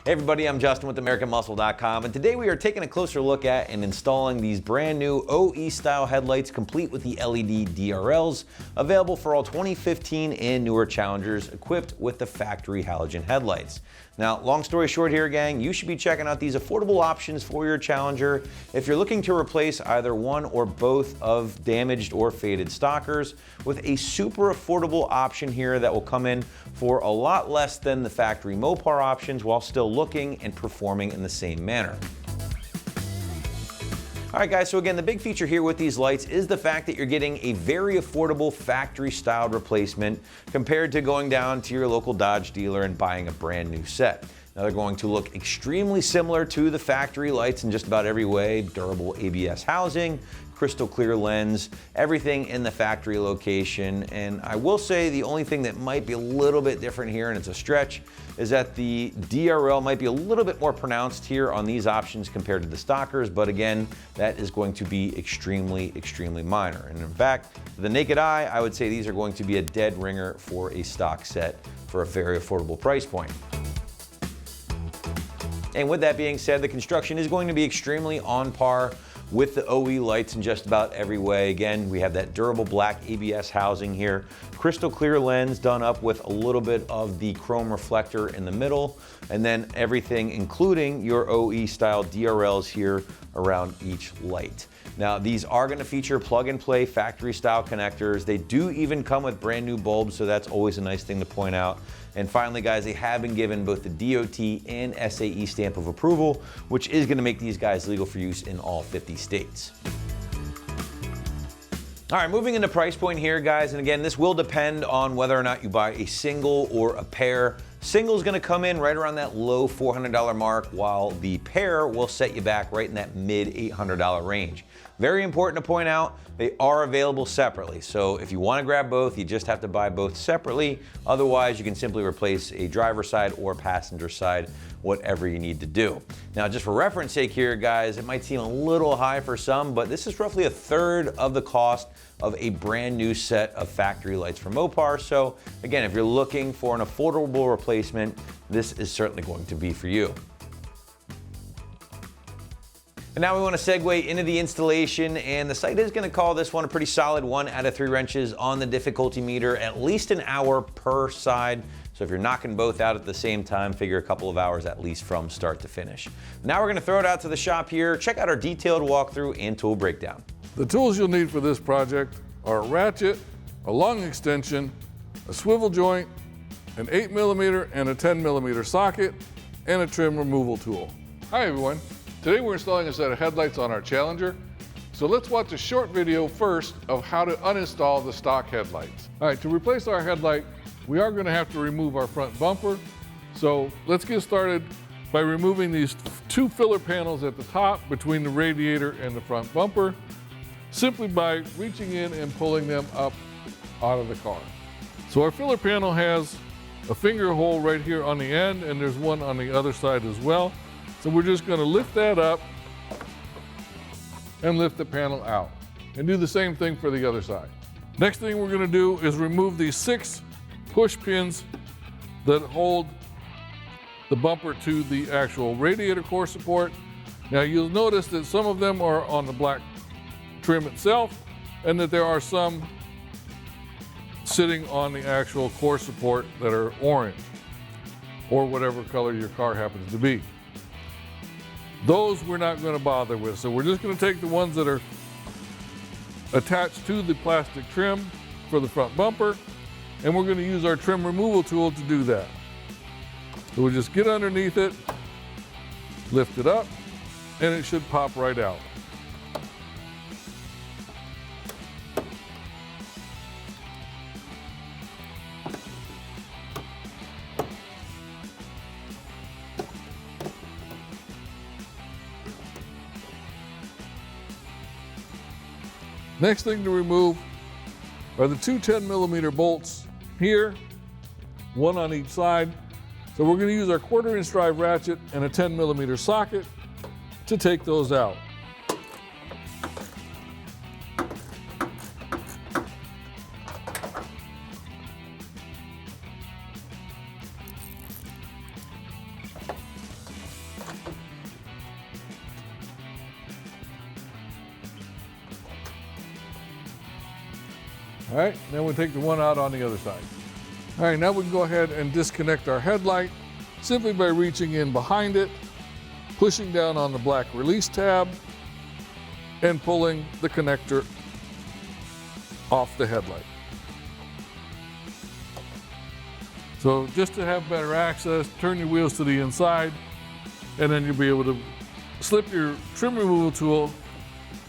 Hey everybody, I'm Justin with AmericanMuscle.com, and today we are taking a closer look at and installing these brand new OE style headlights complete with the LED DRLs, available for all 2015 and newer Challengers, equipped with the factory halogen headlights. Now, long story short here, gang, you should be checking out these affordable options for your Challenger if you're looking to replace either one or both of damaged or faded stockers with a super affordable option here that will come in for a lot less than the factory Mopar options while still looking and performing in the same manner. All right guys, so again, the big feature here with these lights is the fact that you're getting a very affordable factory styled replacement compared to going down to your local Dodge dealer and buying a brand new set. Now they're going to look extremely similar to the factory lights in just about every way: durable ABS housing, crystal clear lens, everything in the factory location. And I will say the only thing that might be a little bit different here, and it's a stretch, is that the DRL might be a little bit more pronounced here on these options compared to the stockers, but again, that is going to be extremely, extremely minor. And in fact, to the naked eye, I would say these are going to be a dead ringer for a stock set for a very affordable price point. And with that being said, the construction is going to be extremely on par with the OE lights in just about every way. Again, we have that durable black ABS housing here, crystal clear lens done up with a little bit of the chrome reflector in the middle, and then everything including your OE style DRLs here around each light. Now, these are going to feature plug and play factory style connectors. They do even come with brand new bulbs, so that's always a nice thing to point out. And finally, guys, they have been given both the DOT and SAE stamp of approval, which is going to make these guys legal for use in all 50 states. All right, moving into price point here, guys, and again, this will depend on whether or not you buy a single or a pair. Single is going to come in right around that low $400 mark, while the pair will set you back right in that mid $800 range. Very important to point out, they are available separately. So if you want to grab both, you just have to buy both separately. Otherwise, you can simply replace a driver's side or passenger side, whatever you need to do. Now, just for reference sake here, guys, it might seem a little high for some, but this is roughly a third of the cost of a brand new set of factory lights from Mopar. So again, if you're looking for an affordable replacement, this is certainly going to be for you. And now we want to segue into the installation, and the site is going to call this one a pretty solid 1 out of 3 wrenches on the difficulty meter, at least an hour per side. So if you're knocking both out at the same time, figure a couple of hours at least from start to finish. Now we're going to throw it out to the shop here. Check out our detailed walkthrough and tool breakdown. The tools you'll need for this project are a ratchet, a long extension, a swivel joint, an 8mm and a 10mm socket, and a trim removal tool. Hi everyone. Today we're installing a set of headlights on our Challenger. So let's watch a short video first of how to uninstall the stock headlights. All right, to replace our headlight, we are going to have to remove our front bumper. So let's get started by removing these 2 filler panels at the top between the radiator and the front bumper, simply by reaching in and pulling them up out of the car. So our filler panel has a finger hole right here on the end, and there's one on the other side as well. So we're just going to lift that up and lift the panel out, and do the same thing for the other side. Next thing we're going to do is remove these 6 push pins that hold the bumper to the actual radiator core support. Now you'll notice that some of them are on the black trim itself, and that there are some sitting on the actual core support that are orange, or whatever color your car happens to be. Those we're not going to bother with, so we're just going to take the ones that are attached to the plastic trim for the front bumper, and we're going to use our trim removal tool to do that. So we'll just get underneath it, lift it up, and it should pop right out. Next thing to remove are the 2 10mm bolts here, one on each side. So we're going to use our 1/4 inch drive ratchet and a 10mm socket to take those out. All right, then we'll take the one out on the other side. All right, now we can go ahead and disconnect our headlight simply by reaching in behind it, pushing down on the black release tab, and pulling the connector off the headlight. So just to have better access, turn your wheels to the inside, and then you'll be able to slip your trim removal tool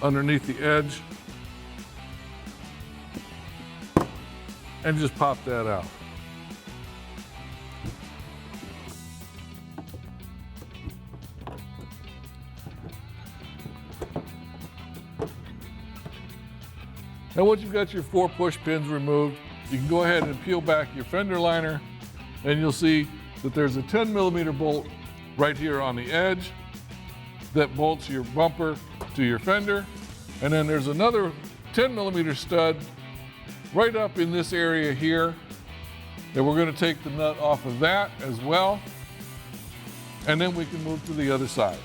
underneath the edge and just pop that out. Now once you've got your 4 push pins removed, you can go ahead and peel back your fender liner, and you'll see that there's a 10mm bolt right here on the edge that bolts your bumper to your fender. And then there's another 10mm stud right up in this area here, and we're going to take the nut off of that as well. And then we can move to the other side.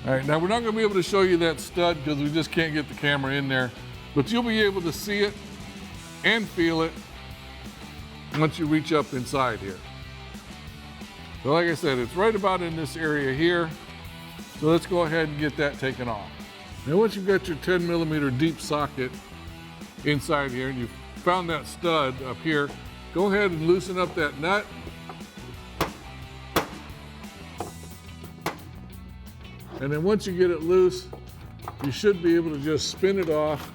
All right, now we're not going to be able to show you that stud because we just can't get the camera in there, but you'll be able to see it and feel it once you reach up inside here. So like I said, it's right about in this area here. So let's go ahead and get that taken off. Now once you've got your 10mm deep socket inside here and you've found that stud up here, go ahead and loosen up that nut. And then once you get it loose, you should be able to just spin it off.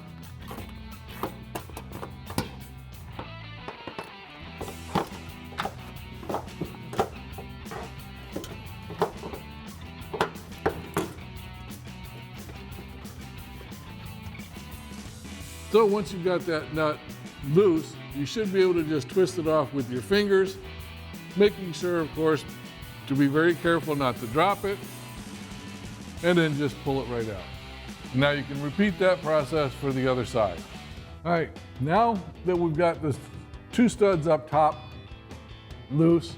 So once you've got that nut loose, you should be able to just twist it off with your fingers, making sure, of course, to be very careful not to drop it, and then just pull it right out. Now you can repeat that process for the other side. All right, now that we've got the 2 studs up top loose,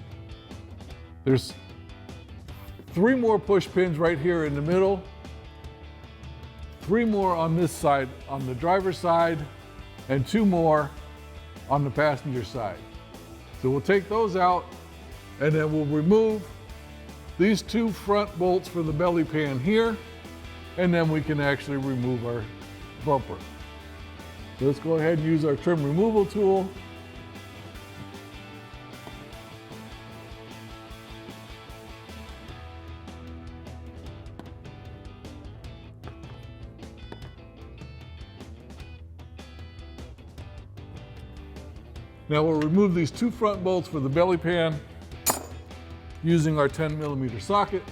there's 3 more push pins right here in the middle, 3 more on this side, on the driver's side, and 2 more on the passenger side. So we'll take those out, and then we'll remove these 2 front bolts for the belly pan here, and then we can actually remove our bumper. So let's go ahead and use our trim removal tool. Now we'll remove these 2 front bolts for the belly pan using our 10mm socket.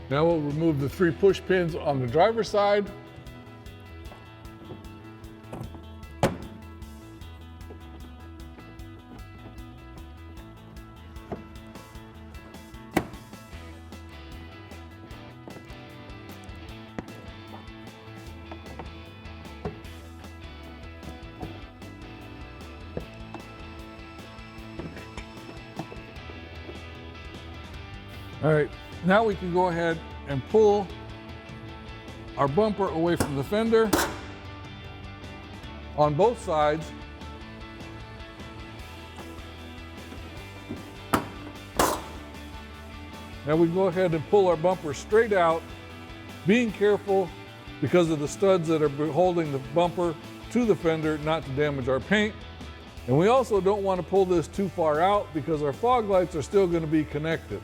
Now we'll remove the 3 push pins on the driver's side. All right, now we can go ahead and pull our bumper away from the fender on both sides. Now we can go ahead and pull our bumper straight out, being careful because of the studs that are holding the bumper to the fender not to damage our paint. And we also don't want to pull this too far out because our fog lights are still going to be connected.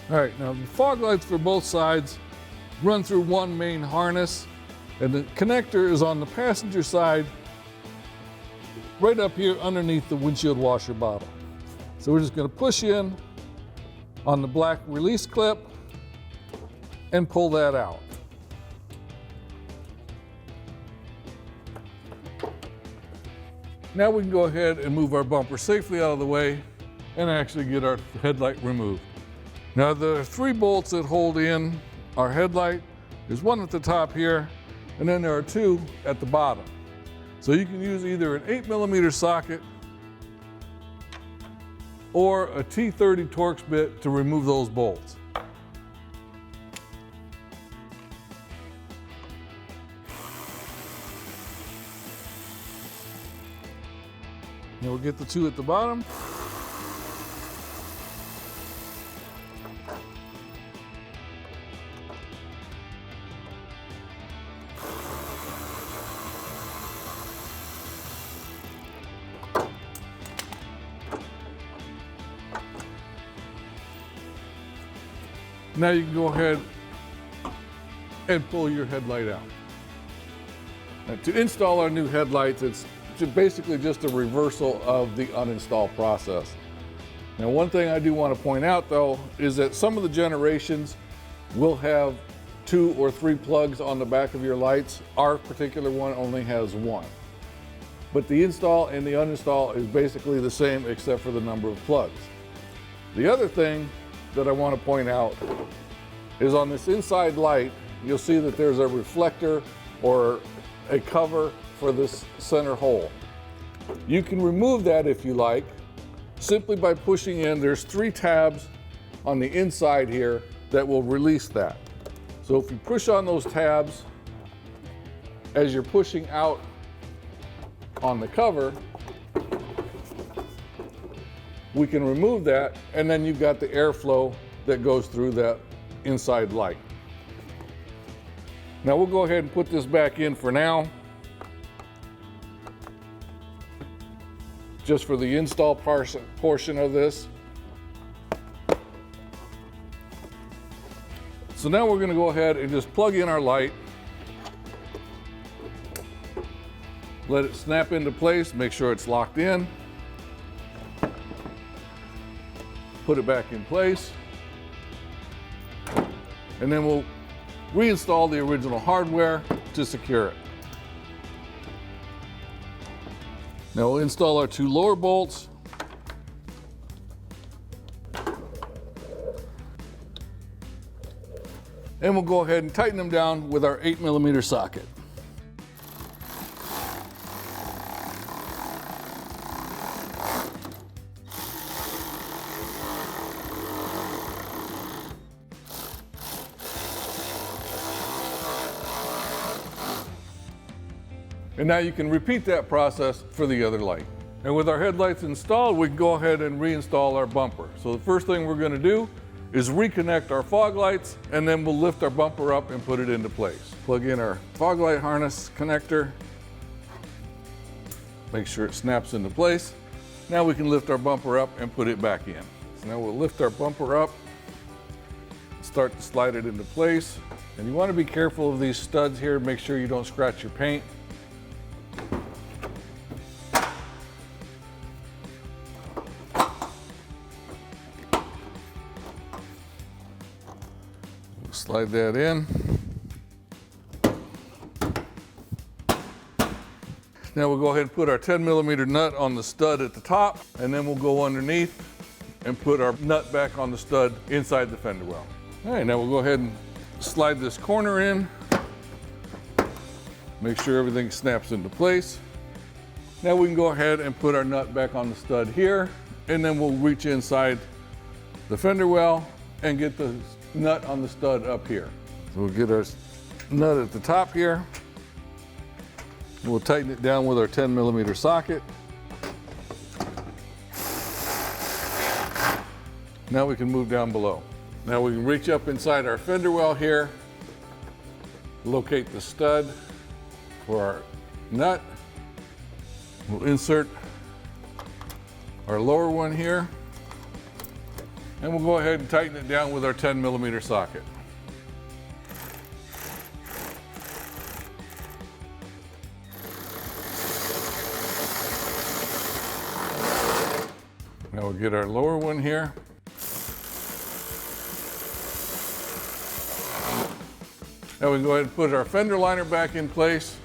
All right, now the fog lights for both sides run through one main harness, and the connector is on the passenger side, right up here underneath the windshield washer bottle. So we're just going to push in on the black release clip and pull that out. Now we can go ahead and move our bumper safely out of the way and actually get our headlight removed. Now the 3 bolts that hold in our headlight. There's one at the top here, and then there are two at the bottom. So you can use either an 8mm socket or a T30 Torx bit to remove those bolts. Now we'll get the two at the bottom. Now you can go ahead and pull your headlight out. Now, to install our new headlights, it's basically just a reversal of the uninstall process. Now, one thing I do want to point out though is that some of the generations will have 2 or 3 plugs on the back of your lights. Our particular one only has 1. But the install and the uninstall is basically the same except for the number of plugs. The other thing that I want to point out is on this inside light, you'll see that there's a reflector or a cover for this center hole. You can remove that if you like, simply by pushing in. There's 3 tabs on the inside here that will release that. So if you push on those tabs, as you're pushing out on the cover, we can remove that, and then you've got the airflow that goes through that inside light. Now we'll go ahead and put this back in for now, just for the install portion of this. So now we're going to go ahead and just plug in our light, let it snap into place, make sure it's locked in. Put it back in place, and then we'll reinstall the original hardware to secure it. Now we'll install our 2 lower bolts. And we'll go ahead and tighten them down with our 8mm socket. And now you can repeat that process for the other light. And with our headlights installed, we can go ahead and reinstall our bumper. So the first thing we're going to do is reconnect our fog lights, and then we'll lift our bumper up and put it into place. Plug in our fog light harness connector. Make sure it snaps into place. Now we can lift our bumper up and put it back in. So now we'll lift our bumper up, start to slide it into place. And you want to be careful of these studs here. Make sure you don't scratch your paint. Slide that in. Now we'll go ahead and put our 10mm nut on the stud at the top, and then we'll go underneath and put our nut back on the stud inside the fender well. All right, now we'll go ahead and slide this corner in. Make sure everything snaps into place. Now we can go ahead and put our nut back on the stud here, and then we'll reach inside the fender well and get the nut on the stud up here. So we'll get our nut at the top here. We'll tighten it down with our 10mm socket. Now we can move down below. Now we can reach up inside our fender well here, locate the stud for our nut. We'll insert our lower one here, and we'll go ahead and tighten it down with our 10mm socket. Now we'll get our lower one here. Now we can go ahead and put our fender liner back in place.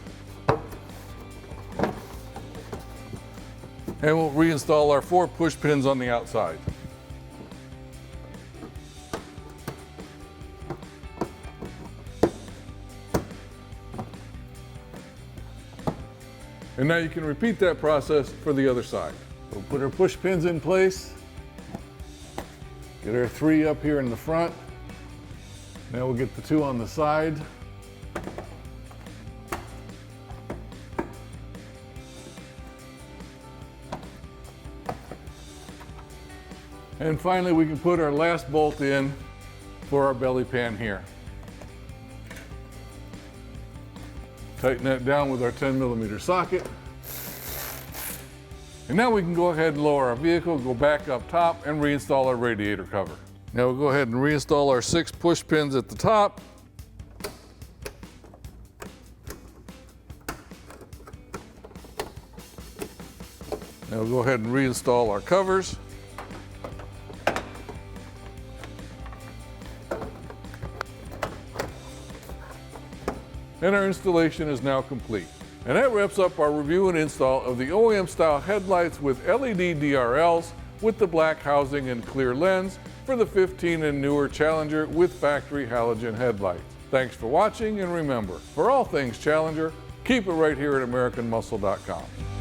And we'll reinstall our 4 push pins on the outside. And now you can repeat that process for the other side. We'll put our push pins in place. Get our 3 up here in the front. Now we'll get the 2 on the side. And finally, we can put our last bolt in for our belly pan here. Tighten that down with our 10mm socket. And now we can go ahead and lower our vehicle, go back up top, and reinstall our radiator cover. Now we'll go ahead and reinstall our 6 push pins at the top. Now we'll go ahead and reinstall our covers. And our installation is now complete. And that wraps up our review and install of the OEM style headlights with LED DRLs with the black housing and clear lens for the 15 and newer Challenger with factory halogen headlights. Thanks for watching, and remember, for all things Challenger, keep it right here at AmericanMuscle.com.